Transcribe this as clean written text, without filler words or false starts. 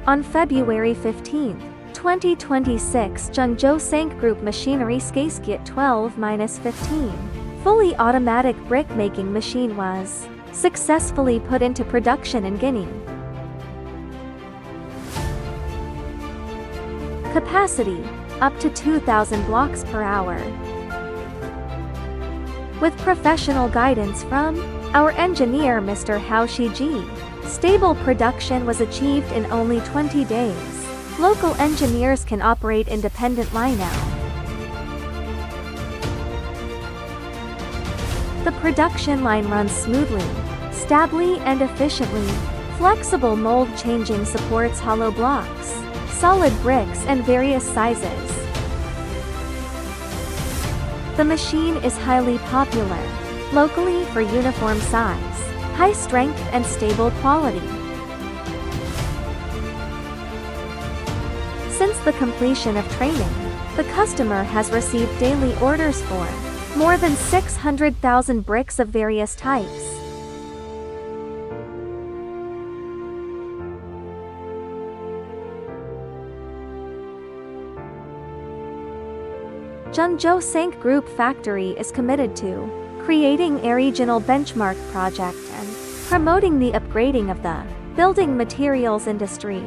On February 15, 2026, Zhengzhou Sank Group Machinery QT12-15 fully automatic brick-making machine was successfully put into production in Guinea. Capacity up to 2,000 blocks per hour. With professional guidance from our engineer Mr. Hao Shiji, stable production was achieved in only 20 days. Local engineers can operate independent line now. The production line runs smoothly, stably and efficiently. Flexible mold changing supports hollow blocks, solid bricks and various sizes. The machine is highly popular locally for uniform size, high strength and stable quality. Since the completion of training, the customer has received daily orders for more than 600,000 bricks of various types. Zhengzhou Sank Group Factory is committed to creating a regional benchmark project and promoting the upgrading of the building materials industry.